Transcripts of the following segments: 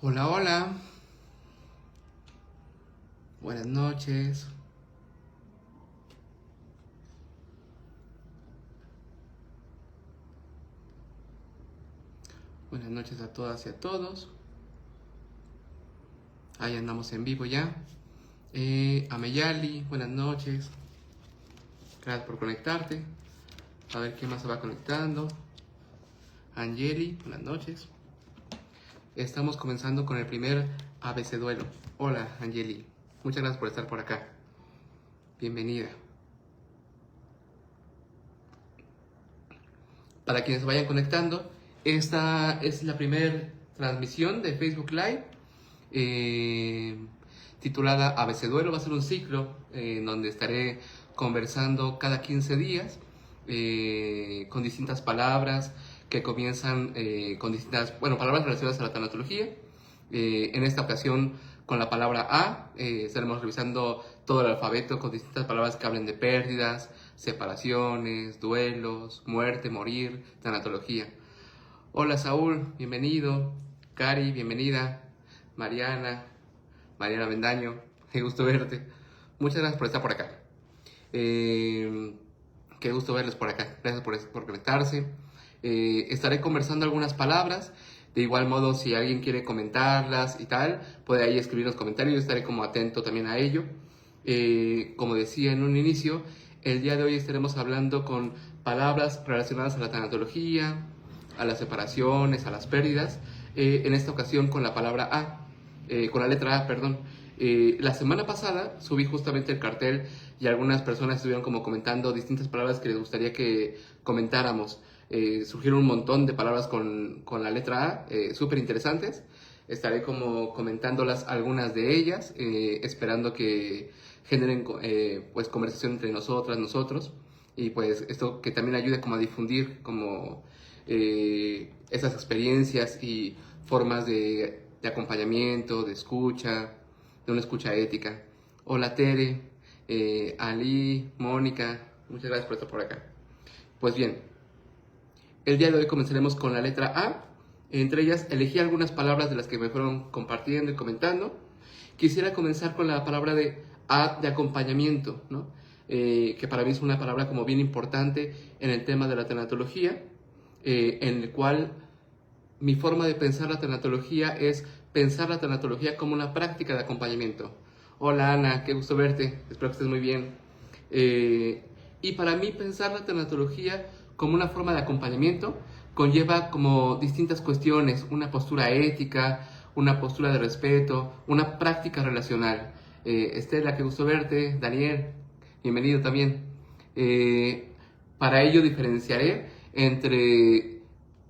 Hola, hola. Buenas noches. Buenas noches a todas y a todos. Ahí andamos en vivo ya. Ameyali, buenas noches. Gracias por conectarte. A ver quién más se va conectando. Angeli, buenas noches. Estamos comenzando con el primer ABC Duelo. Hola, Angeli. Muchas gracias por estar por acá. Bienvenida. Para quienes se vayan conectando, esta es la primera transmisión de Facebook Live titulada ABC Duelo. Va a ser un ciclo en donde estaré conversando cada 15 días con distintas palabras que comienzan con distintas, palabras relacionadas a la tanatología. En esta ocasión con la palabra A, estaremos revisando todo el alfabeto con distintas palabras que hablen de pérdidas, separaciones, duelos, muerte, morir, tanatología. Hola Saúl, bienvenido. Cari, bienvenida. Mariana Bendaño, qué gusto verte. Muchas gracias por estar por acá. Qué gusto verles por acá. Gracias por conectarse. Estaré conversando algunas palabras. De igual modo, si alguien quiere comentarlas y tal, puede ahí escribir los comentarios. Yo estaré como atento también a ello. Como decía en un inicio, el día de hoy estaremos hablando con palabras relacionadas a la tanatología, a las separaciones, a las pérdidas. En esta ocasión con la palabra A, con la letra A, perdón. La semana pasada subí justamente el cartel y algunas personas estuvieron como comentando distintas palabras que les gustaría que comentáramos. Surgieron un montón de palabras con la letra A, súper interesantes. Estaré como comentándolas algunas de ellas, esperando que generen pues conversación entre nosotros, y pues esto que también ayude como a difundir como esas experiencias y formas de acompañamiento, de escucha, de una escucha ética. Hola Tere, Ali, Mónica, muchas gracias por estar por acá. Pues bien, el día de hoy comenzaremos con la letra A. Entre ellas elegí algunas palabras de las que me fueron compartiendo y comentando. Quisiera comenzar con la palabra de A de acompañamiento, ¿no? Que para mí es una palabra como bien importante en el tema de la tanatología, en el cual mi forma de pensar la tanatología es pensar la tanatología como una práctica de acompañamiento. Hola Ana, qué gusto verte, espero que estés muy bien. Y para mí pensar la tanatología como una forma de acompañamiento conlleva como distintas cuestiones, una postura ética, una postura de respeto, una práctica relacional. Estela, qué gusto verte. Daniel, bienvenido también. Para ello diferenciaré entre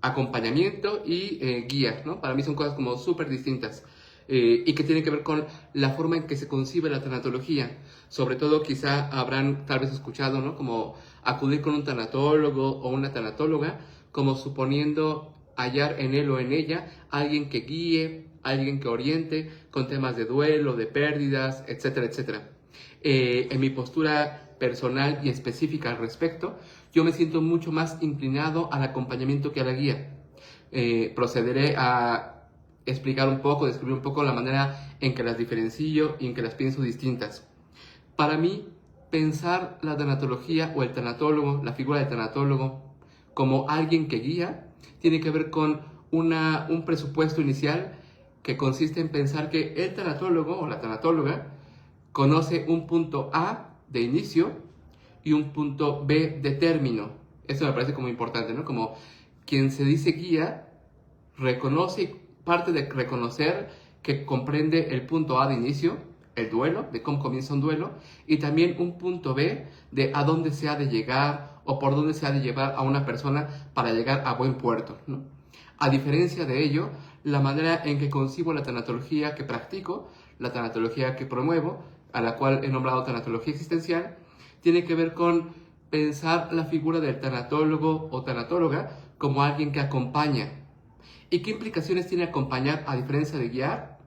acompañamiento y guía, ¿no? Para mí son cosas como súper distintas y que tienen que ver con la forma en que se concibe la tanatología. Sobre todo quizá habrán tal vez escuchado, ¿no? Como acudir con un tanatólogo o una tanatóloga, como suponiendo hallar en él o en ella alguien que guíe, alguien que oriente con temas de duelo, de pérdidas, etcétera, etcétera. En mi postura personal y específica al respecto, yo me siento mucho más inclinado al acompañamiento que a la guía. Procederé a explicar un poco, describir un poco la manera en que las diferencio y en que las pienso distintas. Para mí, pensar la tanatología o el tanatólogo, la figura del tanatólogo, como alguien que guía, tiene que ver con un presupuesto inicial que consiste en pensar que el tanatólogo o la tanatóloga conoce un punto A de inicio y un punto B de término. Eso me parece como importante, ¿no? Como quien se dice guía reconoce, parte de reconocer que comprende el punto A de inicio, el duelo, de cómo comienza un duelo, y también un punto B de a dónde se ha de llegar o por dónde se ha de llevar a una persona para llegar a buen puerto, ¿no? A diferencia de ello, la manera en que concibo la tanatología que practico, la tanatología que promuevo, a la cual he nombrado tanatología existencial, tiene que ver con pensar la figura del tanatólogo o tanatóloga como alguien que acompaña. ¿Y qué implicaciones tiene acompañar a diferencia de guiar?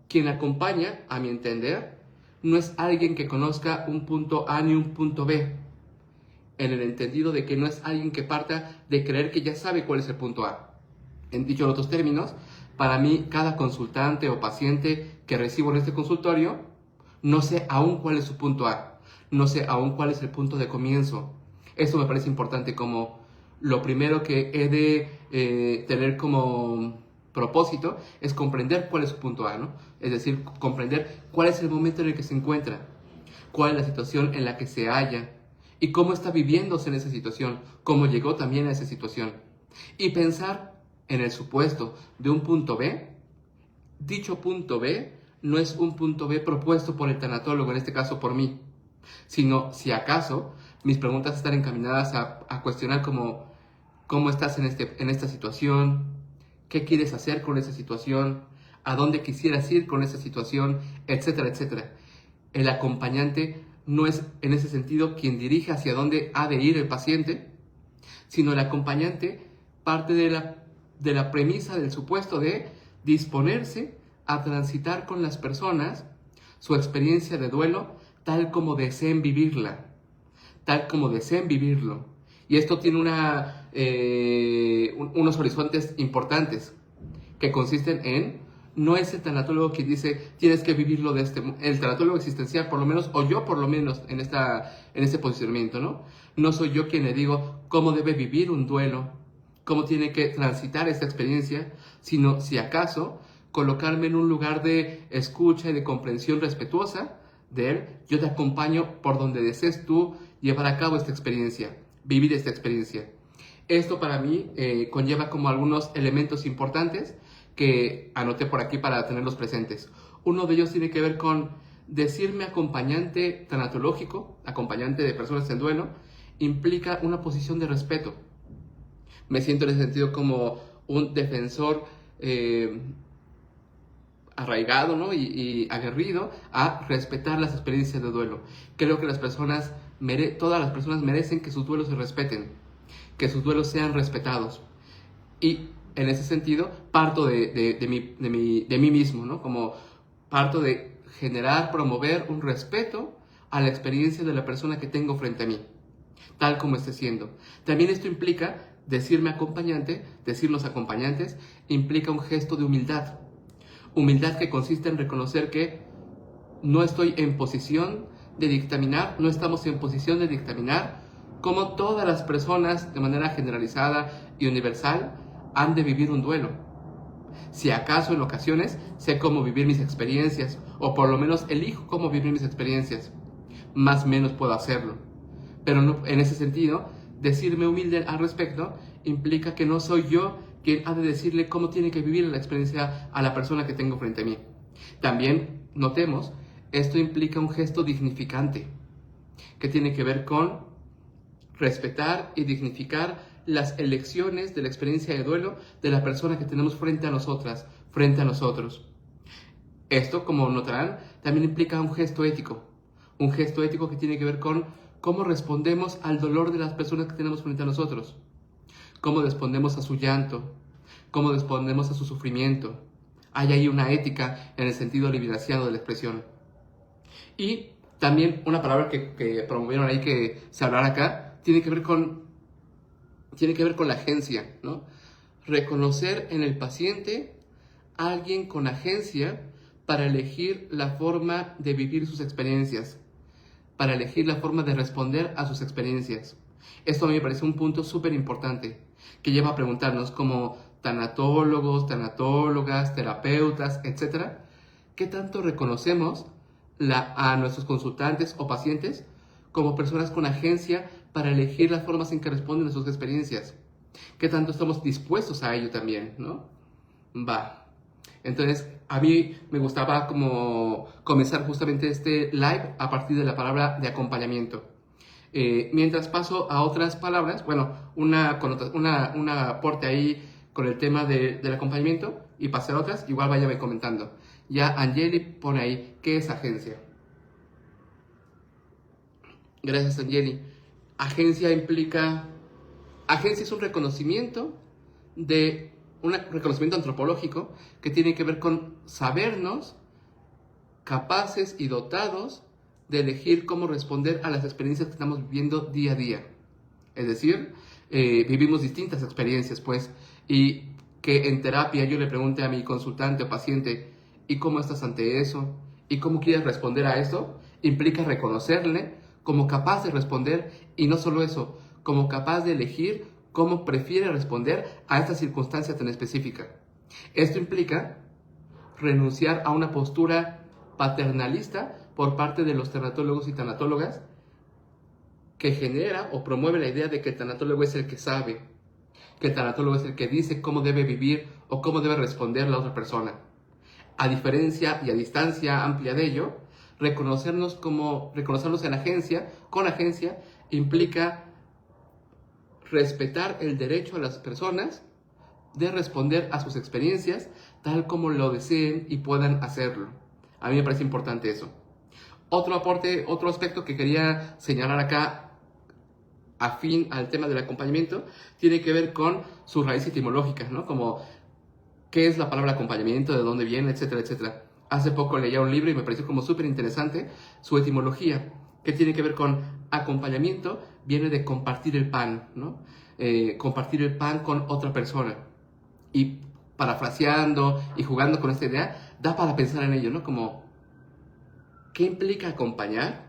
Quien acompaña, a mi entender, no es alguien que conozca un punto A ni un punto B, en el entendido de que no es alguien que parta de creer que ya sabe cuál es el punto A. En dicho en otros términos, Para mí, cada consultante o paciente que recibo en este consultorio, no sé aún cuál es su punto A, no sé aún cuál es el punto de comienzo. Eso me parece importante, como lo primero que he de tener como propósito es comprender cuál es su punto A, ¿no? Es decir, comprender cuál es el momento en el que se encuentra, cuál es la situación en la que se halla y cómo está viviéndose en esa situación, cómo llegó también a esa situación. Y pensar en el supuesto de un punto B. Dicho punto B no es un punto B propuesto por el tanatólogo, en este caso por mí, sino si acaso mis preguntas están encaminadas a cuestionar cómo estás en esta situación, qué quieres hacer con esa situación, a dónde quisieras ir con esa situación, etcétera, etcétera. El acompañante no es en ese sentido quien dirige hacia dónde ha de ir el paciente, sino el acompañante parte de la premisa del supuesto de disponerse a transitar con las personas su experiencia de duelo tal como deseen vivirla, tal como deseen vivirlo. Y esto tiene unos horizontes importantes que consisten en: no es el tanatólogo que dice tienes que vivirlo de el tanatólogo existencial, por lo menos, o yo por lo menos en este posicionamiento, ¿no? No soy yo quien le digo cómo debe vivir un duelo, cómo tiene que transitar esta experiencia, sino si acaso colocarme en un lugar de escucha y de comprensión respetuosa de él. Yo te acompaño por donde desees tú llevar a cabo esta experiencia, vivir esta experiencia. Esto para mí conlleva como algunos elementos importantes que anoté por aquí para tenerlos presentes. Uno de ellos tiene que ver con decirme acompañante tanatológico, acompañante de personas en duelo, implica una posición de respeto. Me siento en ese sentido como un defensor arraigado, ¿no? y aguerrido a respetar las experiencias de duelo. Creo que todas las personas merecen que sus duelos se respeten, que sus duelos sean respetados. Y en ese sentido parto de mí mismo, ¿no? Como parto de generar, promover un respeto a la experiencia de la persona que tengo frente a mí, tal como esté siendo. También esto implica decirnos acompañantes, implica un gesto de humildad. Humildad que consiste en reconocer que no estoy en posición de dictaminar, no estamos en posición de dictaminar cómo todas las personas de manera generalizada y universal han de vivir un duelo. Si acaso en ocasiones sé cómo vivir mis experiencias, o por lo menos elijo cómo vivir mis experiencias, más o menos puedo hacerlo. Pero no, en ese sentido, decirme humilde al respecto implica que no soy yo quien ha de decirle cómo tiene que vivir la experiencia a la persona que tengo frente a mí. También, notemos, esto implica un gesto dignificante, que tiene que ver con respetar y dignificar las elecciones de la experiencia de duelo de la persona que tenemos frente a nosotros. Esto, como notarán, también implica un gesto ético que tiene que ver con cómo respondemos al dolor de las personas que tenemos frente a nosotros, cómo respondemos a su llanto, cómo respondemos a su sufrimiento. Hay ahí una ética en el sentido libraciano de la expresión. Y también una palabra que promovieron ahí que se hablará acá, tiene que ver con la agencia, ¿no? Reconocer en el paciente a alguien con agencia para elegir la forma de vivir sus experiencias, para elegir la forma de responder a sus experiencias. Esto a mí me parece un punto súper importante, que lleva a preguntarnos como tanatólogos, tanatólogas, terapeutas, etc., ¿qué tanto reconocemos a nuestros consultantes o pacientes como personas con agencia para elegir las formas en que responden a sus experiencias? ¿Qué tanto estamos dispuestos a ello también, no? Entonces, a mí me gustaba como comenzar justamente este live a partir de la palabra de acompañamiento. Mientras paso a otras palabras, bueno, un aporte ahí con el tema del acompañamiento, y pasar a otras, igual váyame comentando. Ya Angeli pone ahí, ¿qué es agencia? Gracias, Angeli. Agencia es un reconocimiento un reconocimiento antropológico que tiene que ver con sabernos capaces y dotados de elegir cómo responder a las experiencias que estamos viviendo día a día. Es decir, vivimos distintas experiencias, pues, y que en terapia yo le pregunte a mi consultante o paciente, ¿y cómo estás ante eso? ¿Y cómo quieres responder a esto? Implica reconocerle como capaz de responder, y no solo eso, como capaz de elegir cómo prefiere responder a esta circunstancia tan específica. Esto implica renunciar a una postura paternalista por parte de los tanatólogos y tanatólogas que genera o promueve la idea de que el tanatólogo es el que sabe, que el tanatólogo es el que dice cómo debe vivir o cómo debe responder la otra persona. A diferencia y a distancia amplia de ello, reconocernos en agencia, con agencia, implica respetar el derecho a las personas de responder a sus experiencias tal como lo deseen y puedan hacerlo. A mí me parece importante eso. Otro aporte, otro aspecto que quería señalar acá afín al tema del acompañamiento tiene que ver con su raíz etimológica, ¿no? Como qué es la palabra acompañamiento, de dónde viene, etcétera, etcétera. Hace poco leía un libro y me pareció como súper interesante su etimología, que tiene que ver con acompañamiento, viene de compartir el pan, ¿no? Compartir el pan con otra persona. Y parafraseando y jugando con esta idea, da para pensar en ello, ¿no? Como, ¿qué implica acompañar?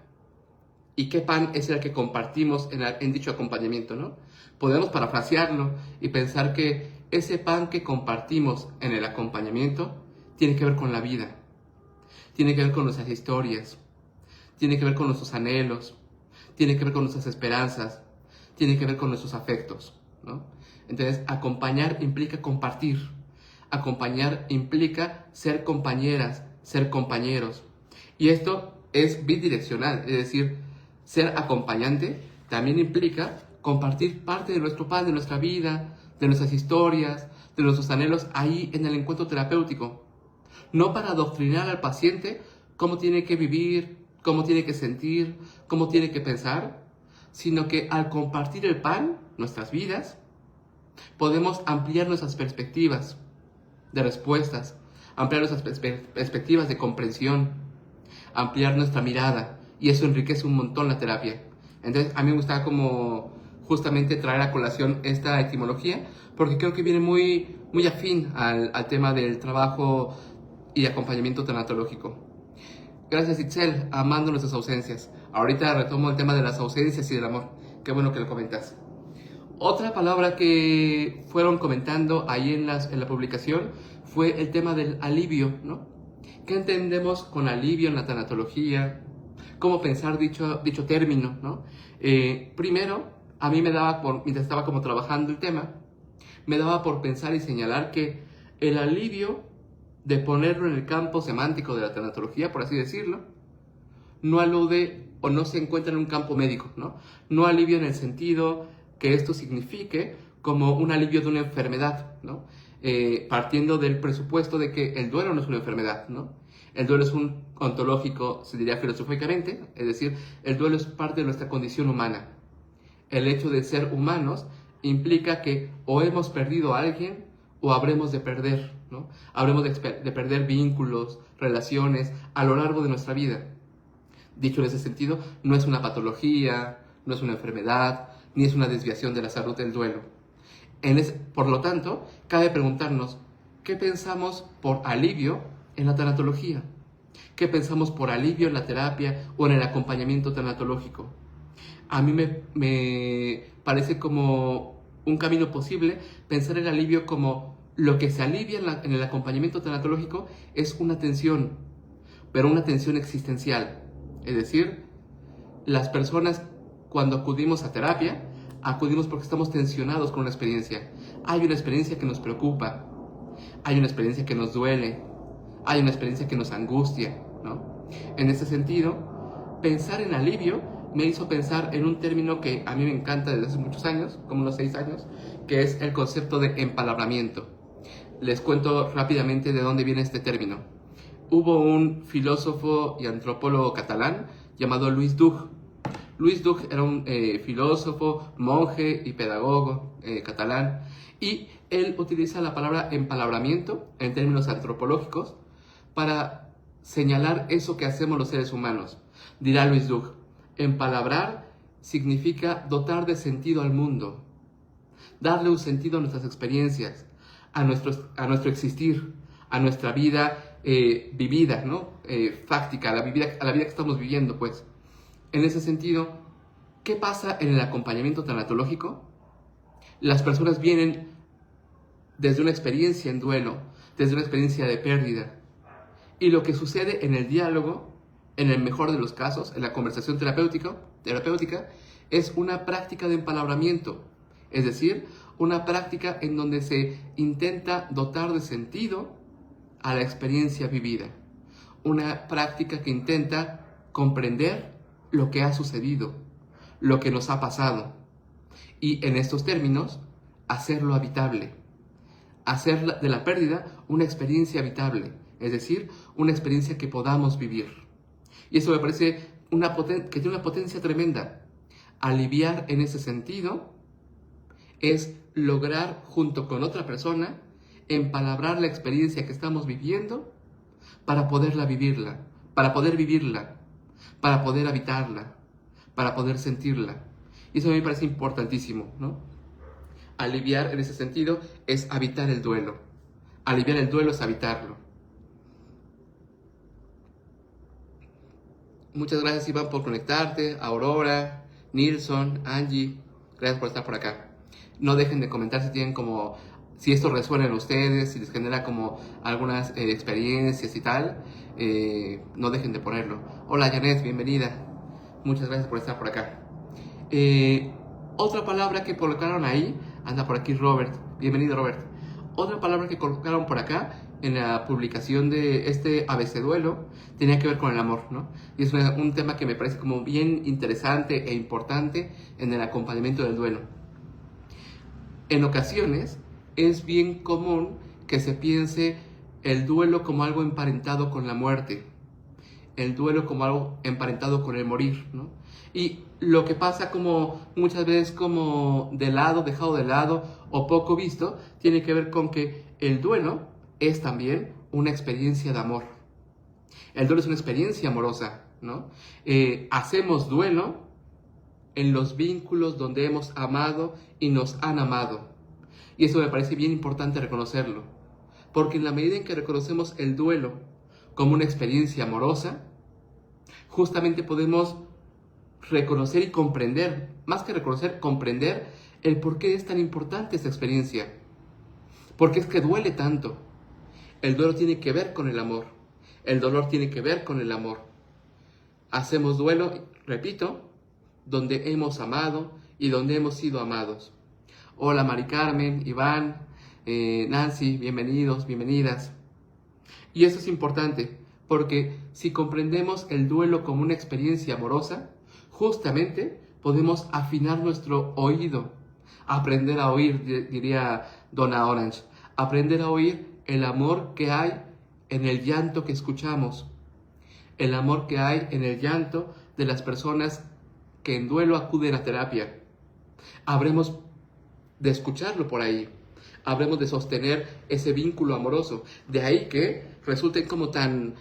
¿Y qué pan es el que compartimos en dicho acompañamiento, ¿no? Podemos parafrasearlo y pensar que ese pan que compartimos en el acompañamiento tiene que ver con la vida, tiene que ver con nuestras historias, tiene que ver con nuestros anhelos, tiene que ver con nuestras esperanzas, tiene que ver con nuestros afectos, ¿no? Entonces, acompañar implica compartir, acompañar implica ser compañeras, ser compañeros. Y esto es bidireccional, es decir, ser acompañante también implica compartir parte de nuestro pan, de nuestra vida, de nuestras historias, de nuestros anhelos ahí en el encuentro terapéutico. No para adoctrinar al paciente cómo tiene que vivir, cómo tiene que sentir, cómo tiene que pensar, sino que al compartir el pan, nuestras vidas, podemos ampliar nuestras perspectivas de respuestas, ampliar nuestras perspectivas de comprensión, ampliar nuestra mirada, y eso enriquece un montón la terapia. Entonces, a mí me gustaba como justamente traer a colación esta etimología, porque creo que viene muy, muy afín al tema del trabajo y acompañamiento tanatológico. Gracias, Itzel, amando nuestras ausencias. Ahorita retomo el tema de las ausencias y del amor. Qué bueno que lo comentas. Otra palabra que fueron comentando ahí en la publicación fue el tema del alivio, ¿no? ¿Qué entendemos con alivio en la tanatología? ¿Cómo pensar dicho término, ¿no? Primero, a mí me daba mientras estaba como trabajando el tema, me daba por pensar y señalar que el alivio, de ponerlo en el campo semántico de la tanatología, por así decirlo, no alude o no se encuentra en un campo médico, ¿no? No alivio en el sentido que esto signifique como un alivio de una enfermedad, ¿no? Partiendo del presupuesto de que el duelo no es una enfermedad, ¿no? El duelo es un ontológico, se diría filosóficamente, es decir, el duelo es parte de nuestra condición humana. El hecho de ser humanos implica que o hemos perdido a alguien o habremos de perder, ¿no? Habremos de perder vínculos, relaciones a lo largo de nuestra vida. Dicho en ese sentido, no es una patología, no es una enfermedad, ni es una desviación de la salud del duelo. Por lo tanto, cabe preguntarnos, ¿qué pensamos por alivio en la tanatología? ¿Qué pensamos por alivio en la terapia o en el acompañamiento tanatológico? A mí me parece como un camino posible pensar el alivio como lo que se alivia en el acompañamiento tanatológico es una tensión, pero una tensión existencial. Es decir, las personas cuando acudimos a terapia, acudimos porque estamos tensionados con una experiencia. Hay una experiencia que nos preocupa, hay una experiencia que nos duele, hay una experiencia que nos angustia, ¿no? En ese sentido, pensar en alivio me hizo pensar en un término que a mí me encanta desde hace muchos años, como unos 6 años, que es el concepto de empalabramiento. Les cuento rápidamente de dónde viene este término. Hubo un filósofo y antropólogo catalán llamado Lluís Duc. Lluís Duc era un filósofo, monje y pedagogo catalán, y él utiliza la palabra empalabramiento en términos antropológicos para señalar eso que hacemos los seres humanos. Dirá Lluís Duc, empalabrar significa dotar de sentido al mundo, darle un sentido a nuestras experiencias, a nuestro existir, a nuestra vida vivida, ¿no? Fáctica, a la vida que estamos viviendo, pues. En ese sentido, ¿qué pasa en el acompañamiento tanatológico? Las personas vienen desde una experiencia en duelo, desde una experiencia de pérdida. Y lo que sucede en el diálogo, en el mejor de los casos, en la conversación terapéutica, es una práctica de empalabramiento. Es decir, una práctica en donde se intenta dotar de sentido a la experiencia vivida. Una práctica que intenta comprender lo que ha sucedido, lo que nos ha pasado. Y en estos términos, hacerlo habitable. Hacer de la pérdida una experiencia habitable. Es decir, una experiencia que podamos vivir. Y eso me parece que tiene una potencia tremenda. Aliviar en ese sentido es lograr junto con otra persona empalabrar la experiencia que estamos viviendo para poderla vivirla, para poder vivirla, para poder habitarla, para poder sentirla. Y eso a mí me parece importantísimo, ¿no? Aliviar en ese sentido es habitar el duelo. Aliviar el duelo es habitarlo. Muchas gracias, Iván, por conectarte. Aurora, Nilsson, Angie, gracias por estar por acá. No dejen de comentar si esto resuena en ustedes, si les genera como algunas experiencias y tal. No dejen de ponerlo. Hola, Janet, bienvenida. Muchas gracias por estar por acá. Otra palabra que colocaron ahí, anda por aquí Robert. Bienvenido, Robert. Otra palabra que colocaron por acá en la publicación de este ABC Duelo tenía que ver con el amor, ¿no? Y es un tema que me parece como bien interesante e importante en el acompañamiento del duelo. En ocasiones es bien común que se piense el duelo como algo emparentado con la muerte, el duelo como algo emparentado con el morir, ¿no? Y lo que pasa como muchas veces como de lado, dejado de lado o poco visto, tiene que ver con que el duelo es también una experiencia de amor. El duelo es una experiencia amorosa, ¿no? Hacemos duelo en los vínculos donde hemos amado y nos han amado. Y eso me parece bien importante reconocerlo. Porque en la medida en que reconocemos el duelo como una experiencia amorosa, justamente podemos reconocer y comprender, más que reconocer, comprender el por qué es tan importante esta experiencia. ¿Por qué es que duele tanto? El duelo tiene que ver con el amor. El dolor tiene que ver con el amor. Hacemos duelo, repito, donde hemos amado y donde hemos sido amados. Hola Mari Carmen, Iván, Nancy, bienvenidos, bienvenidas. Y eso es importante, porque si comprendemos el duelo como una experiencia amorosa, justamente podemos afinar nuestro oído, aprender a oír, diría Donna Orange, aprender a oír el amor que hay en el llanto que escuchamos, el amor que hay en el llanto de las personas que en duelo acuden a terapia. Habremos de escucharlo por ahí, habremos de sostener ese vínculo amoroso. De ahí que resulten como tan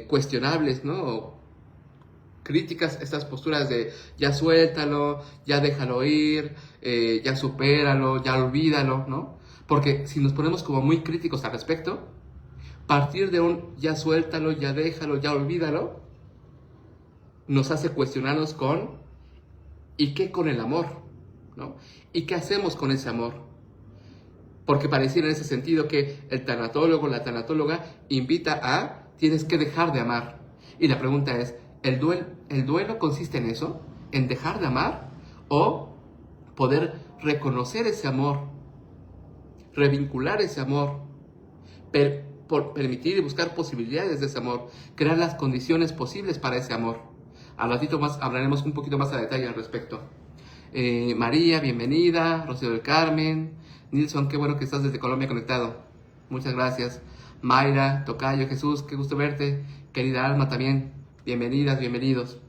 cuestionables, ¿no? Críticas estas posturas de ya suéltalo, ya déjalo ir, ya supéralo, ya olvídalo, ¿no? Porque si nos ponemos como muy críticos al respecto, partir de un ya suéltalo, ya déjalo, ya olvídalo, nos hace cuestionarnos con ¿y qué con el amor? ¿No? ¿Y qué hacemos con ese amor? Porque pareciera en ese sentido que el tanatólogo, la tanatóloga invita a tienes que dejar de amar. Y la pregunta es, ¿el duelo consiste en eso? ¿En dejar de amar? ¿O poder reconocer ese amor? Revincular ese amor, por permitir y buscar posibilidades de ese amor, crear las condiciones posibles para ese amor. Al ratito más hablaremos un poquito más a detalle al respecto. María, bienvenida. Rocío del Carmen, Nilsson, qué bueno que estás desde Colombia conectado. Muchas gracias. Mayra, Tocayo, Jesús, qué gusto verte. Querida Alma también, bienvenidas, bienvenidos.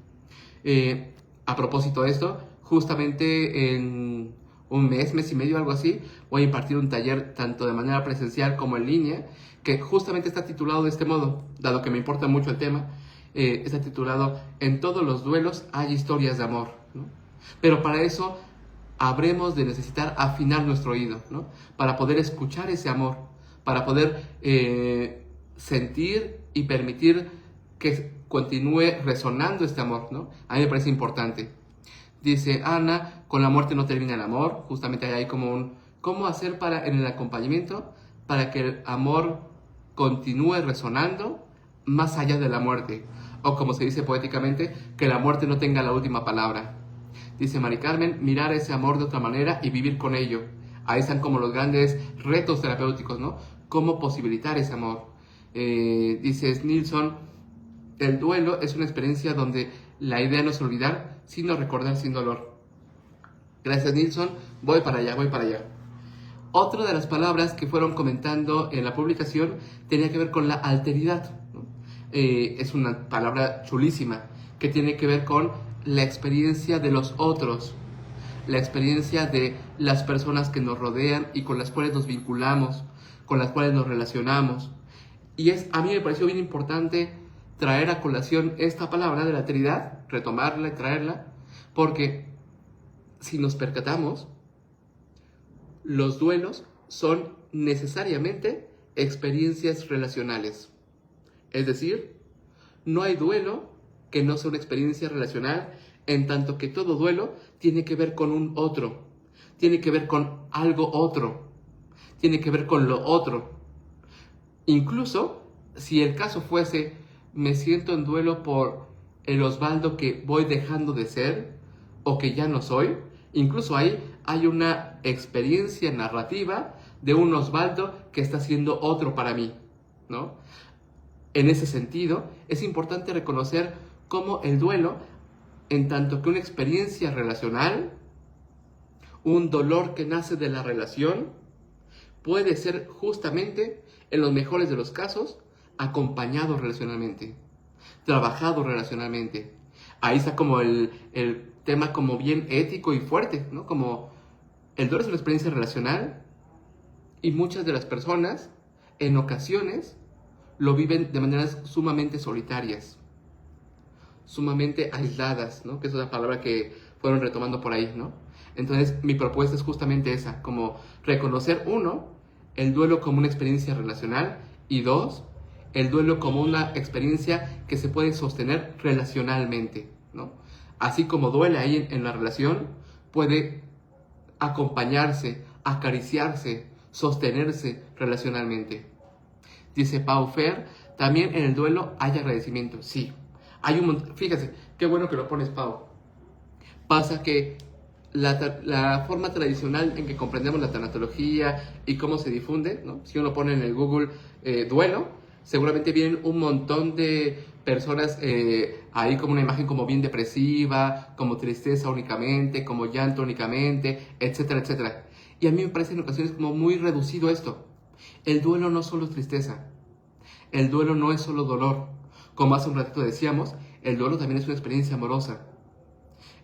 A propósito de esto, justamente en un mes y medio, algo así, voy a impartir un taller tanto de manera presencial como en línea, que justamente está titulado de este modo, dado que me importa mucho el tema, está titulado En todos los duelos hay historias de amor, ¿no? Pero para eso habremos de necesitar afinar nuestro oído, ¿no? Para poder escuchar ese amor, para poder sentir y permitir que continúe resonando este amor, ¿no? A mí me parece importante. Dice Ana, con la muerte no termina el amor. Justamente hay como un, ¿cómo hacer para en el acompañamiento para que el amor continúe resonando más allá de la muerte? O como se dice poéticamente, que la muerte no tenga la última palabra. Dice Mari Carmen, mirar ese amor de otra manera y vivir con ello. Ahí están como los grandes retos terapéuticos, ¿no? Cómo posibilitar ese amor. Dice Nilsson, el duelo es una experiencia donde la idea no es olvidar, sino recordar sin dolor. Gracias, Nilsson. Voy para allá. Otra de las palabras que fueron comentando en la publicación tenía que ver con la alteridad, ¿no? Es una palabra chulísima que tiene que ver con la experiencia de los otros, la experiencia de las personas que nos rodean y con las cuales nos vinculamos, con las cuales nos relacionamos. Y a mí me pareció bien importante traer a colación esta palabra de la alteridad, retomarla y traerla, porque si nos percatamos, los duelos son necesariamente experiencias relacionales. Es decir, no hay duelo que no sea una experiencia relacional, en tanto que todo duelo tiene que ver con un otro, tiene que ver con algo otro, tiene que ver con lo otro. Incluso si el caso fuese, me siento en duelo por el Osvaldo que voy dejando de ser o que ya no soy, incluso ahí hay una experiencia narrativa de un Osvaldo que está siendo otro para mí, ¿no? En ese sentido, es importante reconocer cómo el duelo, en tanto que una experiencia relacional, un dolor que nace de la relación, puede ser justamente, en los mejores de los casos, acompañado relacionalmente, trabajado relacionalmente. Ahí está como el tema como bien ético y fuerte, ¿no? Como el dolor es una experiencia relacional y muchas de las personas, en ocasiones, lo viven de maneras sumamente solitarias, sumamente aisladas, ¿no? Que es una palabra que fueron retomando por ahí, ¿no? Entonces, mi propuesta es justamente esa, como reconocer, uno, el duelo como una experiencia relacional y dos, el duelo como una experiencia que se puede sostener relacionalmente, ¿no? Así como duele ahí en la relación, puede acompañarse, acariciarse, sostenerse relacionalmente. Dice Pau Fer, también en el duelo hay agradecimiento. Sí, hay un montón. Fíjate, qué bueno que lo pones, Pau. Pasa que la forma tradicional en que comprendemos la tanatología y cómo se difunde, ¿no? Si uno pone en el Google duelo, seguramente vienen un montón de personas ahí como una imagen como bien depresiva, como tristeza únicamente, como llanto únicamente, etcétera, etcétera. Y a mí me parece en ocasiones como muy reducido esto. El duelo no solo es tristeza, el duelo no es solo dolor. Como hace un ratito decíamos, el duelo también es una experiencia amorosa.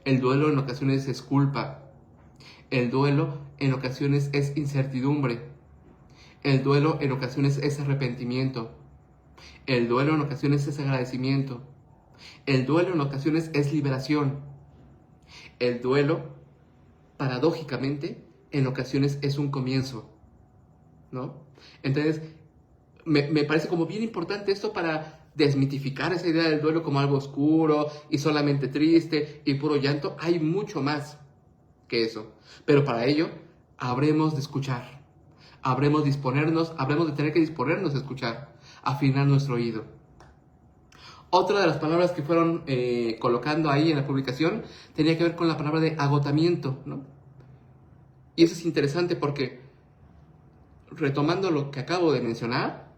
El duelo en ocasiones es culpa. El duelo en ocasiones es incertidumbre. El duelo en ocasiones es arrepentimiento. El duelo en ocasiones es agradecimiento. El duelo en ocasiones es liberación. El duelo, paradójicamente, en ocasiones es un comienzo, ¿no? Entonces, me parece como bien importante esto para desmitificar esa idea del duelo como algo oscuro y solamente triste y puro llanto. Hay mucho más que eso. Pero para ello, habremos de escuchar. Habremos de tener que disponernos a escuchar, afinar nuestro oído. Otra de las palabras que fueron colocando ahí en la publicación tenía que ver con la palabra de agotamiento, ¿no? Y eso es interesante porque, retomando lo que acabo de mencionar,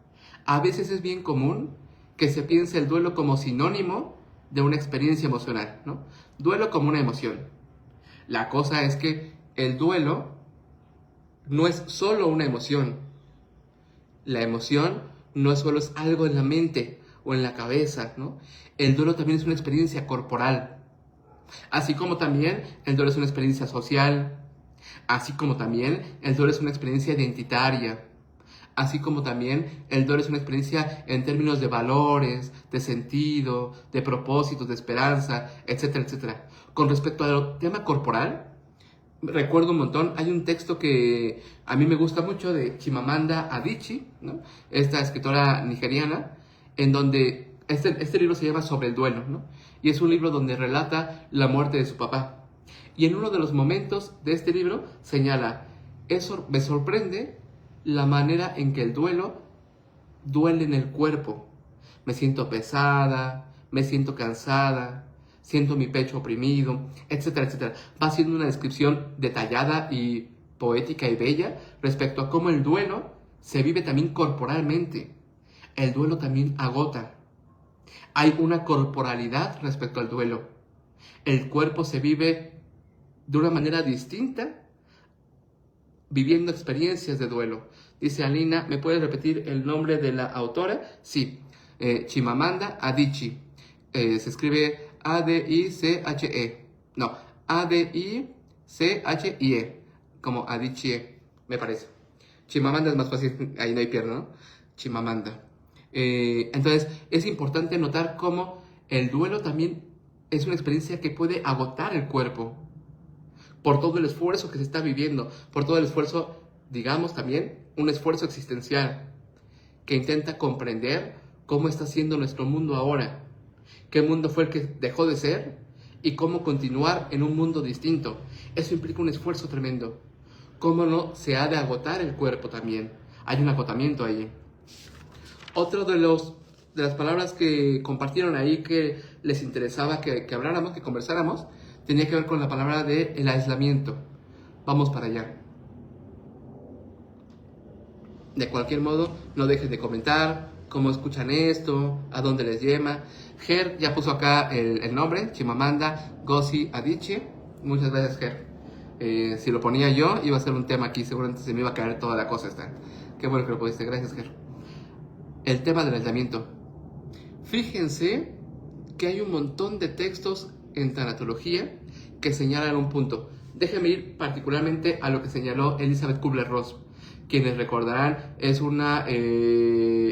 a veces es bien común que se piense el duelo como sinónimo de una experiencia emocional, ¿no? Duelo como una emoción. La cosa es que el duelo no es solo una emoción. La emoción no solo es algo en la mente o en la cabeza, ¿no? El duelo también es una experiencia corporal. Así como también el duelo es una experiencia social. Así como también el duelo es una experiencia identitaria. Así como también el duelo es una experiencia en términos de valores, de sentido, de propósitos, de esperanza, etcétera, etcétera. Con respecto al tema corporal, recuerdo un montón. Hay un texto que a mí me gusta mucho de Chimamanda Adichie, ¿no? Esta escritora nigeriana, en donde este libro se llama Sobre el duelo, ¿no? Y es un libro donde relata la muerte de su papá. Y en uno de los momentos de este libro señala, eso me sorprende la manera en que el duelo duele en el cuerpo. Me siento pesada, me siento cansada, siento mi pecho oprimido, etcétera, etcétera. Va haciendo una descripción detallada y poética y bella respecto a cómo el duelo se vive también corporalmente. El duelo también agota. Hay una corporalidad respecto al duelo. El cuerpo se vive de una manera distinta viviendo experiencias de duelo. Dice Alina, ¿me puedes repetir el nombre de la autora? Sí, Chimamanda Adichie. Se escribe A-D-I-C-H-E. No, A-D-I-C-H-I-E. Como Adichie, me parece. Chimamanda es más fácil, ahí no hay pierna, ¿no? Chimamanda. Entonces, es importante notar cómo el duelo también es una experiencia que puede agotar el cuerpo por todo el esfuerzo que se está viviendo, por todo el esfuerzo, digamos también, un esfuerzo existencial que intenta comprender cómo está siendo nuestro mundo ahora, qué mundo fue el que dejó de ser y cómo continuar en un mundo distinto. Eso implica un esfuerzo tremendo. Cómo no se ha de agotar el cuerpo también. Hay un agotamiento ahí. Otro de las palabras que compartieron ahí que les interesaba que habláramos, que conversáramos, tenía que ver con la palabra de el aislamiento. Vamos para allá. De cualquier modo, no dejen de comentar cómo escuchan esto, a dónde les llama. Ger ya puso acá el nombre, Chimamanda Ngozi Adichie. Muchas gracias, Ger. Si lo ponía yo, iba a ser un tema aquí, seguramente se me iba a caer toda la cosa esta. Qué bueno que lo pusiste, gracias, Ger. El tema del aislamiento. Fíjense que hay un montón de textos en tanatología que señalan un punto. Déjenme ir particularmente a lo que señaló Elizabeth Kubler-Ross. Quienes recordarán, es una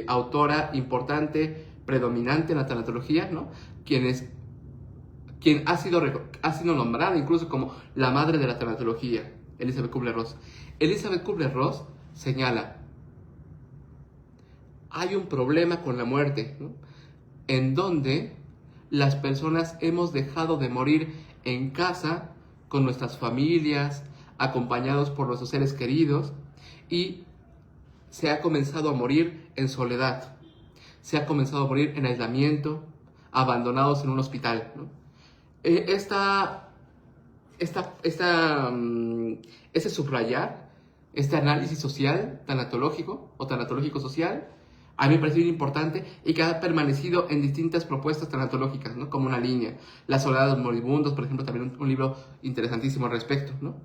autora importante, predominante en la tanatología, ¿no? Quien ha sido nombrada incluso como la madre de la tanatología, Elizabeth Kubler-Ross. Elizabeth Kubler-Ross señala, hay un problema con la muerte, ¿no? En donde las personas hemos dejado de morir en casa, con nuestras familias, acompañados por nuestros seres queridos, y se ha comenzado a morir en soledad, se ha comenzado a morir en aislamiento, abandonados en un hospital, ¿no? Ese subrayar, este análisis social, tanatológico o tanatológico social, a mí me parece bien importante y que ha permanecido en distintas propuestas tanatológicas, ¿no? Como una línea. La soledad de los moribundos, por ejemplo, también un libro interesantísimo al respecto, ¿no?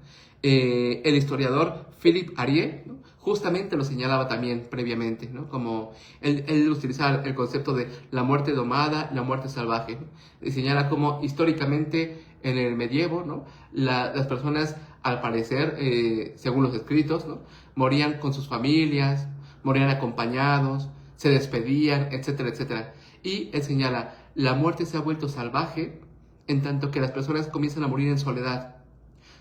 El historiador Philippe Arié, ¿no? Justamente lo señalaba también previamente, ¿no? Como él utilizaba el concepto de la muerte domada, la muerte salvaje, ¿no? Y señala como históricamente en el medievo, ¿no? Las personas, al parecer, según los escritos, ¿no? Morían con sus familias, morían acompañados, se despedían, etcétera, etcétera. Y él señala, la muerte se ha vuelto salvaje en tanto que las personas comienzan a morir en soledad,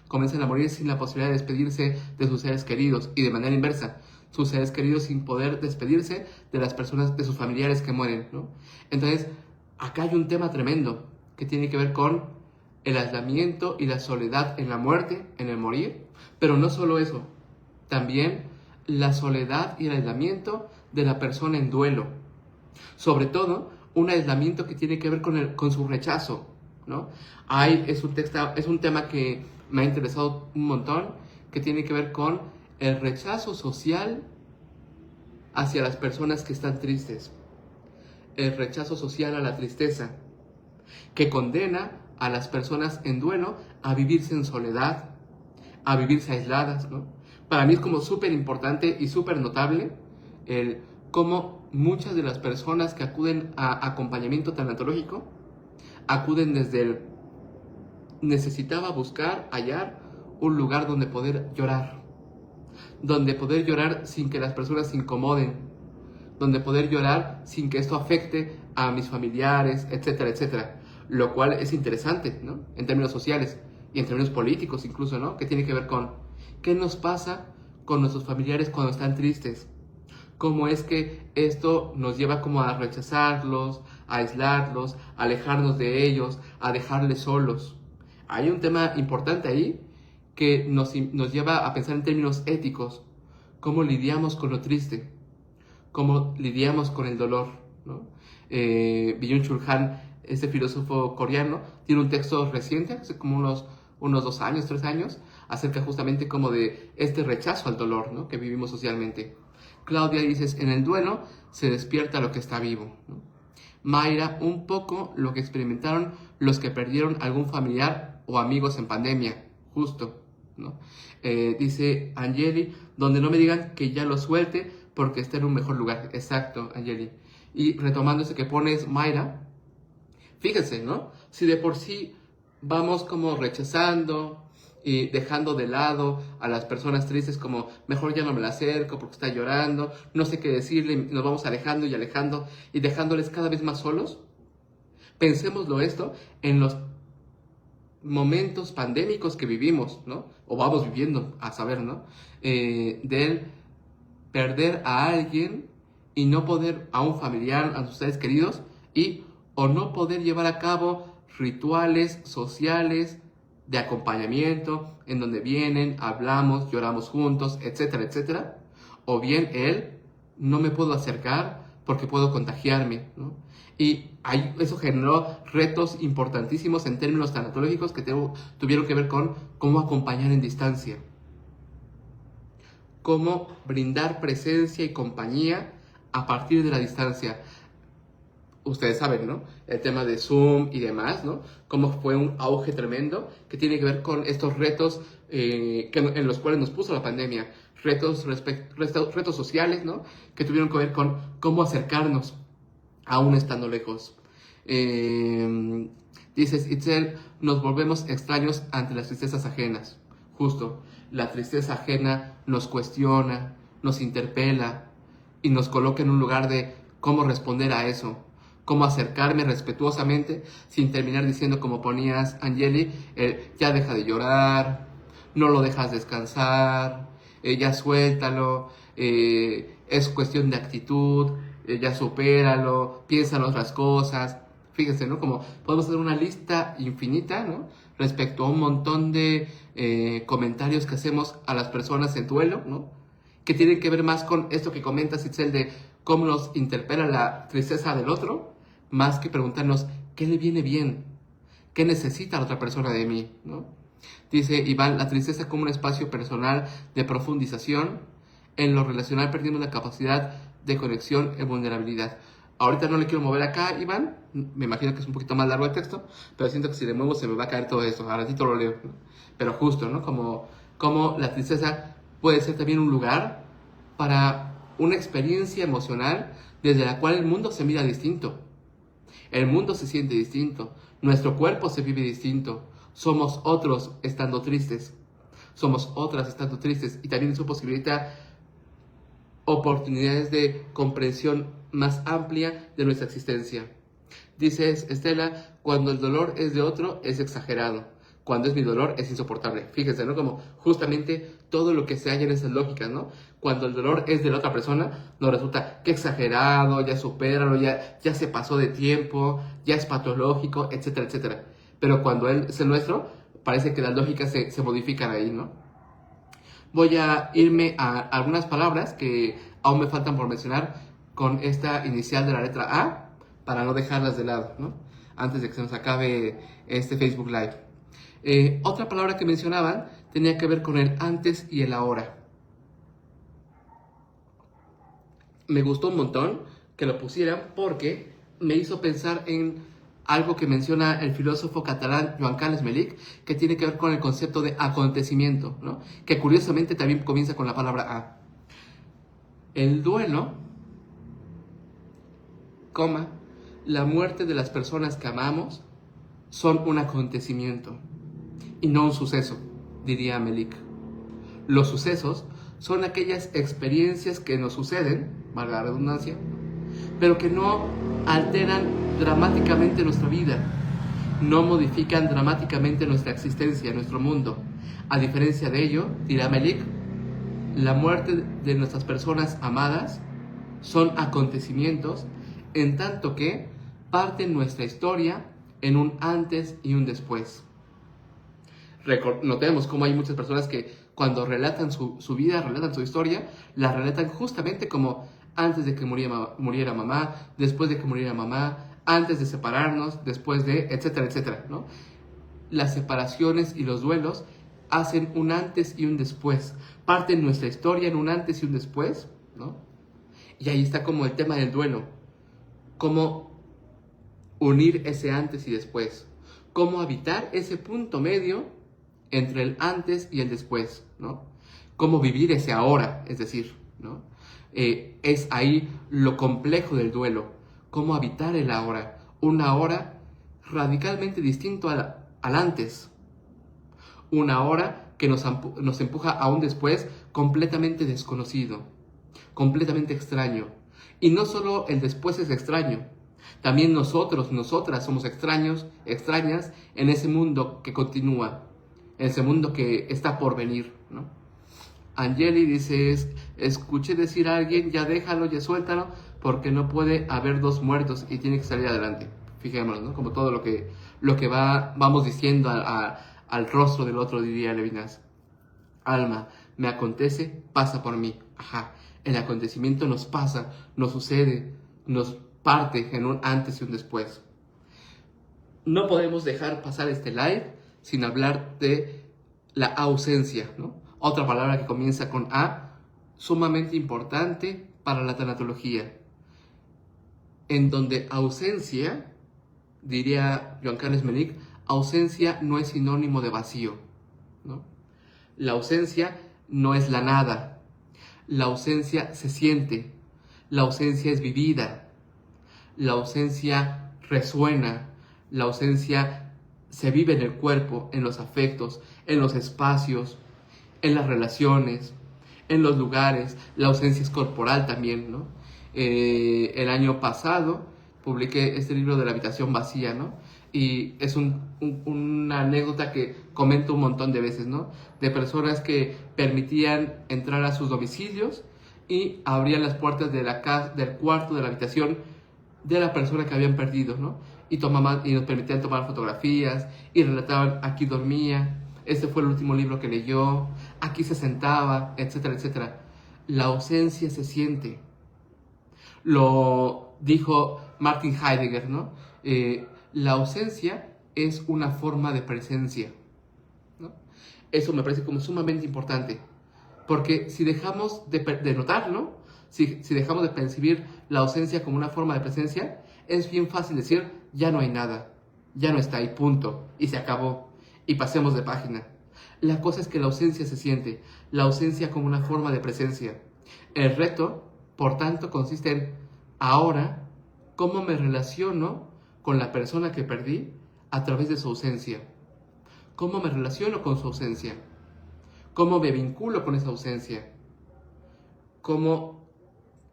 comienzan a morir sin la posibilidad de despedirse de sus seres queridos y de manera inversa, sus seres queridos sin poder despedirse de las personas, de sus familiares que mueren, ¿no? Entonces, acá hay un tema tremendo que tiene que ver con el aislamiento y la soledad en la muerte, en el morir, pero no solo eso, también la soledad y el aislamiento de la persona en duelo. Sobre todo, un aislamiento que tiene que ver con su rechazo, ¿no? Es un tema que me ha interesado un montón, que tiene que ver con el rechazo social hacia las personas que están tristes. El rechazo social a la tristeza, que condena a las personas en duelo a vivirse en soledad, a vivirse aisladas, ¿no? Para mí es como súper importante y súper notable el cómo muchas de las personas que acuden a acompañamiento tanatológico acuden desde el necesitaba buscar, hallar un lugar donde poder llorar sin que las personas se incomoden, donde poder llorar sin que esto afecte a mis familiares, etcétera, etcétera, lo cual es interesante, ¿no? En términos sociales, y en términos políticos incluso, ¿no? Que tiene que ver con qué nos pasa con nuestros familiares cuando están tristes. Cómo es que esto nos lleva como a rechazarlos, a aislarlos, a alejarnos de ellos, a dejarles solos. Hay un tema importante ahí que nos lleva a pensar en términos éticos. Cómo lidiamos con lo triste, cómo lidiamos con el dolor, ¿no? Byung-Chul Han, este filósofo coreano, tiene un texto reciente, hace como unos 2 años, 3 años, acerca justamente como de este rechazo al dolor, ¿no? Que vivimos socialmente. Claudia dices, en el duelo se despierta lo que está vivo, ¿no? Mayra, un poco lo que experimentaron los que perdieron algún familiar o amigos en pandemia, justo, ¿no? Dice Angeli, donde no me digan que ya lo suelte porque está en un mejor lugar. Exacto, Angeli. Y retomando eso que pones, Mayra, fíjense, ¿no? Si de por sí vamos como rechazando y dejando de lado a las personas tristes, como mejor ya no me la acerco porque está llorando, no sé qué decirle, nos vamos alejando y dejándoles cada vez más solos. Pensémoslo esto en los momentos pandémicos que vivimos, ¿no? O vamos viviendo, a saber, ¿no? Del perder a alguien y no poder, a un familiar, a sus seres queridos, o no poder llevar a cabo rituales sociales de acompañamiento, en donde vienen, hablamos, lloramos juntos, etcétera, etcétera. O bien no me puedo acercar porque puedo contagiarme, ¿no? Y eso generó retos importantísimos en términos tanatológicos que tuvieron que ver con cómo acompañar en distancia, cómo brindar presencia y compañía a partir de la distancia. Ustedes saben, ¿no? El tema de Zoom y demás, ¿no? Cómo fue un auge tremendo que tiene que ver con estos retos en los cuales nos puso la pandemia. Retos sociales, ¿no? Que tuvieron que ver con cómo acercarnos aún estando lejos. Dices, Itzel, nos volvemos extraños ante las tristezas ajenas. Justo, la tristeza ajena nos cuestiona, nos interpela y nos coloca en un lugar de cómo responder a eso, cómo acercarme respetuosamente sin terminar diciendo, como ponías, Angeli, ya deja de llorar, no lo dejas descansar, ya suéltalo, es cuestión de actitud, ya supéralo, piensa en otras cosas. Fíjense, ¿no? Como podemos hacer una lista infinita, ¿no? Respecto a un montón de comentarios que hacemos a las personas en duelo, ¿no? Que tienen que ver más con esto que comentas, Itzel, de cómo nos interpela la tristeza del otro, más que preguntarnos qué le viene bien, qué necesita la otra persona de mí, ¿no? Dice Iván, la tristeza como un espacio personal de profundización. En lo relacional perdimos la capacidad de conexión en vulnerabilidad. Ahorita no le quiero mover acá, Iván. Me imagino que es un poquito más largo el texto, pero siento que si le muevo se me va a caer todo esto. A ratito lo leo, ¿no? Pero justo, ¿no? Como la tristeza puede ser también un lugar para una experiencia emocional desde la cual el mundo se mira distinto. El mundo se siente distinto. Nuestro cuerpo se vive distinto. Somos otros estando tristes. Somos otras estando tristes. Y también eso posibilita oportunidades de comprensión más amplia de nuestra existencia. Dices, Estela, cuando el dolor es de otro es exagerado. Cuando es mi dolor es insoportable. Fíjense, ¿no? Como justamente todo lo que se halla en esas lógicas, ¿no? Cuando el dolor es de la otra persona, nos resulta que exagerado, ya supéralo, ya se pasó de tiempo, ya es patológico, etcétera, etcétera. Pero cuando es el nuestro, parece que las lógicas se modifican ahí, ¿no? Voy a irme a algunas palabras que aún me faltan por mencionar con esta inicial de la letra A, para no dejarlas de lado, ¿no? Antes de que se nos acabe este Facebook Live. Otra palabra que mencionaban tenía que ver con el antes y el ahora. Me gustó un montón que lo pusieran porque me hizo pensar en algo que menciona el filósofo catalán Joan Carles Melic, que tiene que ver con el concepto de acontecimiento, ¿no? Que curiosamente también comienza con la palabra A. El duelo, la muerte de las personas que amamos son un acontecimiento y no un suceso, diría Melic. Los sucesos son aquellas experiencias que nos suceden, valga la redundancia, pero que no alteran dramáticamente nuestra vida, no modifican dramáticamente nuestra existencia, nuestro mundo. A diferencia de ello, dirá Melik, la muerte de nuestras personas amadas son acontecimientos en tanto que parten nuestra historia en un antes y un después. Notemos cómo hay muchas personas que cuando relatan su vida, relatan su historia, la relatan justamente como antes de que muriera mamá, después de que muriera mamá, antes de separarnos, después de, etcétera, etcétera, ¿no? Las separaciones y los duelos hacen un antes y un después, parten nuestra historia en un antes y un después, ¿no? Y ahí está como el tema del duelo, cómo unir ese antes y después, cómo habitar ese punto medio entre el antes y el después, ¿no? Cómo vivir ese ahora, es decir, ¿no? Es ahí lo complejo del duelo, cómo habitar el ahora, un ahora radicalmente distinto al antes, una ahora que nos empuja a un después completamente desconocido, completamente extraño. Y no solo el después es extraño, también nosotras somos extraños, extrañas en ese mundo que continúa, en ese mundo que está por venir, ¿no? Angeli dice, escuché decir a alguien, ya déjalo, ya suéltalo, porque no puede haber dos muertos y tiene que salir adelante. Fijémonos, ¿no? Como todo lo que vamos diciendo al rostro del otro, diría Levinas. Alma, me acontece, pasa por mí. Ajá, el acontecimiento nos pasa, nos sucede, nos parte en un antes y un después. No podemos dejar pasar este live sin hablar de la ausencia, ¿no? Otra palabra que comienza con A, sumamente importante para la tanatología, en donde ausencia, diría Joan Carles Melik, ausencia no es sinónimo de vacío, ¿no? La ausencia no es la nada, la ausencia se siente, la ausencia es vivida, la ausencia resuena, la ausencia se vive en el cuerpo, en los afectos, en los espacios, en las relaciones, en los lugares. La ausencia es corporal también, ¿no? El año pasado publiqué este libro de la habitación vacía, ¿no? Y es una anécdota que comento un montón de veces, ¿no? De personas que permitían entrar a sus domicilios y abrían las puertas de la casa, del cuarto, de la habitación de la persona que habían perdido, ¿no? Y nos permitían tomar fotografías y relataban, aquí dormía, este fue el último libro que leyó, aquí se sentaba, etcétera, etcétera. La ausencia se siente. Lo dijo Martin Heidegger, ¿no? La ausencia es una forma de presencia, ¿no? Eso me parece como sumamente importante, porque si dejamos de notarlo, si dejamos de percibir la ausencia como una forma de presencia, es bien fácil decir, ya no hay nada, ya no está ahí, punto, y se acabó, y pasemos de página. La cosa es que la ausencia se siente, la ausencia como una forma de presencia. El reto, por tanto, consiste en, ahora, cómo me relaciono con la persona que perdí a través de su ausencia. ¿Cómo me relaciono con su ausencia? ¿Cómo me vinculo con esa ausencia? ¿Cómo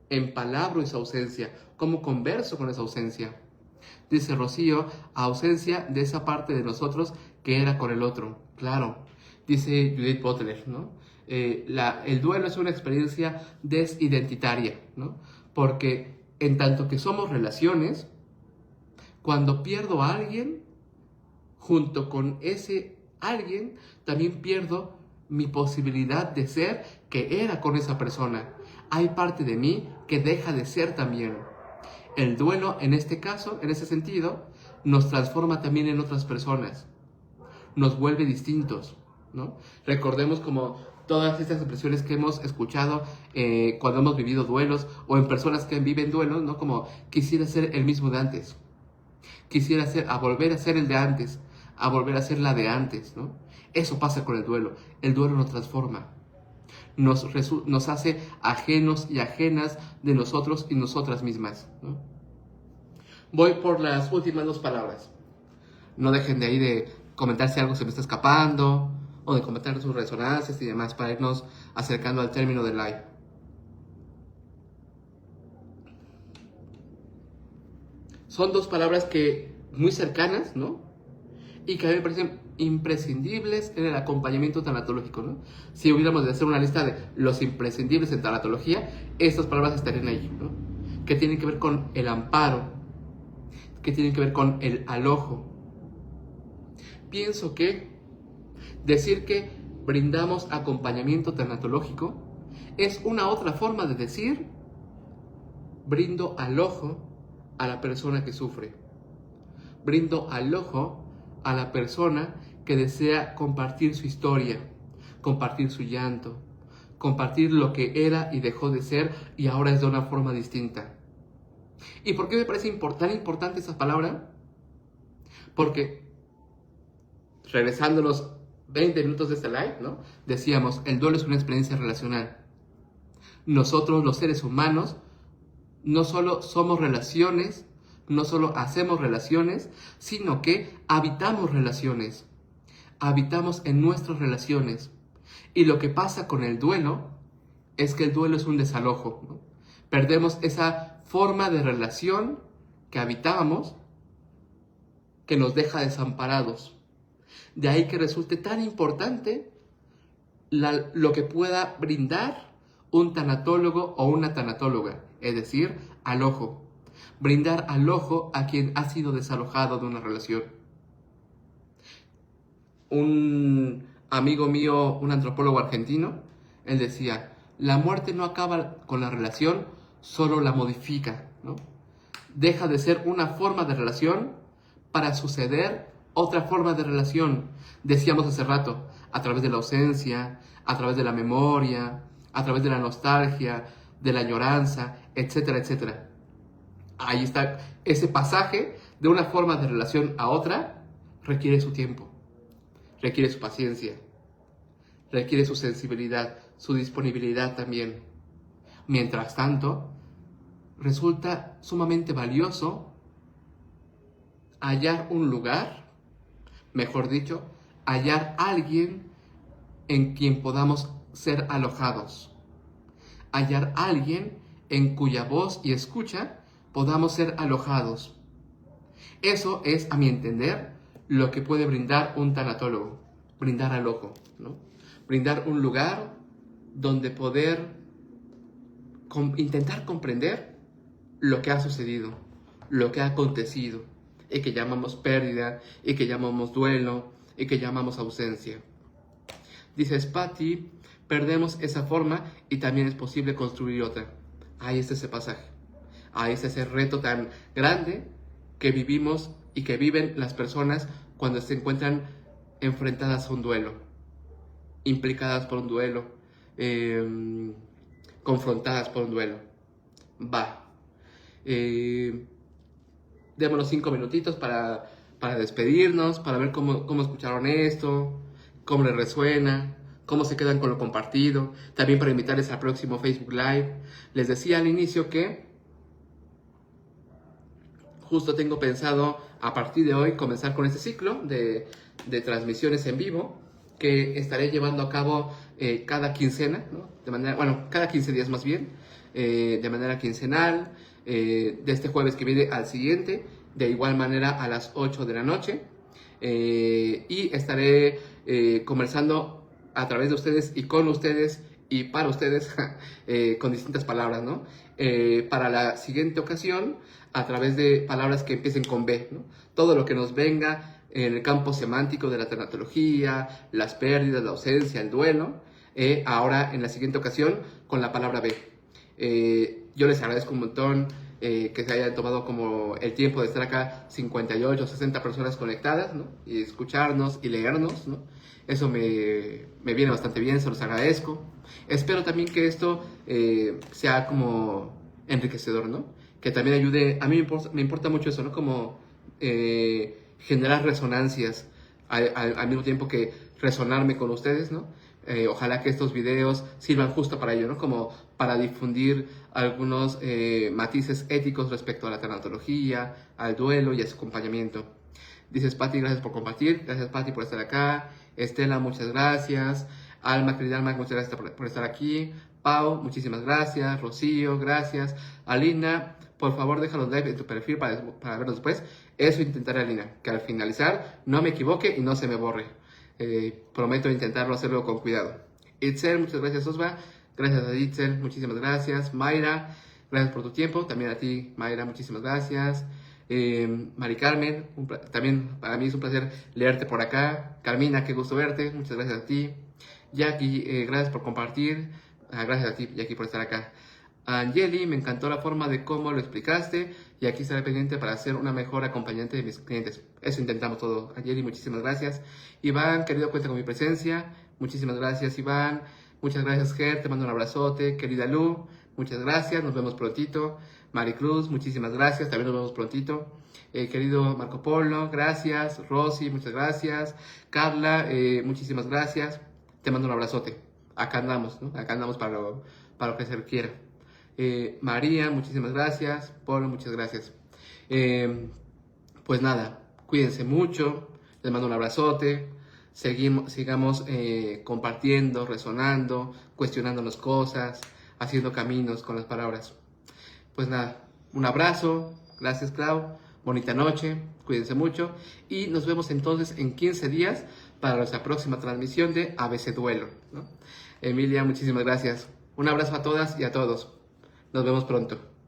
empalabro esa ausencia? ¿Cómo converso con esa ausencia? Dice Rocío, ausencia de esa parte de nosotros que era con el otro. Claro, dice Judith Butler, ¿no? El duelo es una experiencia desidentitaria, ¿no? Porque en tanto que somos relaciones, cuando pierdo a alguien, junto con ese alguien, también pierdo mi posibilidad de ser que era con esa persona. Hay parte de mí que deja de ser también. El duelo, en este caso, en ese sentido, nos transforma también en otras personas. Nos vuelve distintos, ¿no? Recordemos como todas estas expresiones que hemos escuchado cuando hemos vivido duelos o en personas que viven duelos, ¿no? Como quisiera ser el mismo de antes. Quisiera volver a ser el de antes, a volver a ser la de antes, ¿no? Eso pasa con el duelo. El duelo nos transforma. Nos hace ajenos y ajenas de nosotros y nosotras mismas, ¿no? Voy por las últimas dos palabras. No dejen de ahí de comentar si algo se me está escapando o de comentar sus resonancias y demás para irnos acercando al término del live. Son dos palabras que muy cercanas, ¿no? y que a mí me parecen imprescindibles en el acompañamiento tanatológico, ¿no? Si hubiéramos de hacer una lista de los imprescindibles en tanatología, estas palabras estarían ahí, ¿no? Que tienen que ver con el amparo, que tienen que ver con el alojo. Pienso que decir que brindamos acompañamiento tanatológico es una otra forma de decir brindo alojo a la persona que sufre. Brindo alojo a la persona que desea compartir su historia, compartir su llanto, compartir lo que era y dejó de ser y ahora es de una forma distinta. ¿Y por qué me parece tan importante esa palabra? Porque, regresando los 20 minutos de este live, ¿no? Decíamos, el duelo es una experiencia relacional. Nosotros, los seres humanos, no solo somos relaciones, no solo hacemos relaciones, sino que habitamos relaciones. Habitamos en nuestras relaciones. Y lo que pasa con el duelo es que el duelo es un desalojo, ¿no? Perdemos esa forma de relación que habitábamos, que nos deja desamparados. De ahí que resulte tan importante lo que pueda brindar un tanatólogo o una tanatóloga, es decir, alojo. Brindar alojo a quien ha sido desalojado de una relación. Un amigo mío, un antropólogo argentino, él decía, la muerte no acaba con la relación, solo la modifica, ¿no? Deja de ser una forma de relación para suceder otra forma de relación. Decíamos hace rato, a través de la ausencia, a través de la memoria, a través de la nostalgia, de la añoranza, etcétera, etcétera. Ahí está, ese pasaje de una forma de relación a otra requiere su tiempo, requiere su paciencia, requiere su sensibilidad, su disponibilidad también. Mientras tanto, resulta sumamente valioso hallar un lugar, mejor dicho, hallar a alguien en quien podamos ser alojados. Hallar a alguien en cuya voz y escucha podamos ser alojados. Eso es, a mi entender, lo que puede brindar un tanatólogo. Brindar alojo, ¿no? Brindar un lugar donde poder intentar comprender lo que ha sucedido, lo que ha acontecido, y que llamamos pérdida, y que llamamos duelo, y que llamamos ausencia. Dices, Patti, perdemos esa forma y también es posible construir otra. Ahí está ese pasaje. Ahí está ese reto tan grande que vivimos y que viven las personas cuando se encuentran enfrentadas a un duelo, implicadas por un duelo, confrontadas por un duelo. Démonos 5 minutitos para despedirnos, para ver cómo escucharon esto, cómo les resuena, cómo se quedan con lo compartido. También para invitarles al próximo Facebook Live. Les decía al inicio que justo tengo pensado a partir de hoy comenzar con este ciclo de transmisiones en vivo que estaré llevando a cabo cada quincena, ¿no? Cada 15 días más bien, de manera quincenal, de este jueves que viene al siguiente, de igual manera a las 8 de la noche, y estaré conversando a través de ustedes y con ustedes y para ustedes con distintas palabras, ¿no? Para la siguiente ocasión, a través de palabras que empiecen con B, ¿no? Todo lo que nos venga en el campo semántico de la tanatología, las pérdidas, la ausencia, el duelo, ahora en la siguiente ocasión con la palabra B. Yo les agradezco un montón que se hayan tomado como el tiempo de estar acá 58, 60 personas conectadas, ¿no? Y escucharnos y leernos, ¿no? Eso me viene bastante bien, se los agradezco. Espero también que esto sea como enriquecedor, ¿no? Que también ayude, a mí me importa mucho eso, ¿no? Como generar resonancias al mismo tiempo que resonarme con ustedes, ¿no? Ojalá que estos videos sirvan justo para ello, ¿no? Como para difundir algunos matices éticos respecto a la tanatología, al duelo y a su acompañamiento. Dices, Patti, gracias por compartir. Gracias, Patti, por estar acá. Estela, muchas gracias. Alma, querida Alma, muchas gracias por estar aquí. Pau, muchísimas gracias. Rocío, gracias. Alina, por favor deja los likes en tu perfil para verlos después. Eso intentaré, Alina, que al finalizar no me equivoque y no se me borre. Prometo intentarlo hacerlo con cuidado. Itzel, muchas gracias, Osva. Gracias a Itzel, muchísimas gracias. Mayra, gracias por tu tiempo. También a ti, Mayra, muchísimas gracias. Mari Carmen, también para mí es un placer leerte por acá. Carmina, qué gusto verte, muchas gracias a ti. Jackie, gracias por compartir. Gracias a ti, Jackie, por estar acá. Angeli, me encantó la forma de cómo lo explicaste y aquí estaré pendiente para ser una mejor acompañante de mis clientes. Eso intentamos todo. Angeli, muchísimas gracias. Iván, querido, cuenta con mi presencia. Muchísimas gracias, Iván. Muchas gracias, Ger, te mando un abrazote. Querida Lu, muchas gracias, nos vemos prontito. Maricruz, muchísimas gracias, también nos vemos prontito. Querido Marco Polo, gracias. Rosy, muchas gracias. Carla, muchísimas gracias. Te mando un abrazote. Acá andamos, ¿no? Acá andamos para lo que se requiera. María, muchísimas gracias. Polo, muchas gracias. Pues nada, cuídense mucho. Les mando un abrazote. Sigamos compartiendo, resonando, cuestionándonos cosas, haciendo caminos con las palabras. Pues nada, un abrazo. Gracias, Clau. Bonita noche. Cuídense mucho. Y nos vemos entonces en 15 días para nuestra próxima transmisión de ABC Duelo, ¿no? Emilia, muchísimas gracias. Un abrazo a todas y a todos. Nos vemos pronto.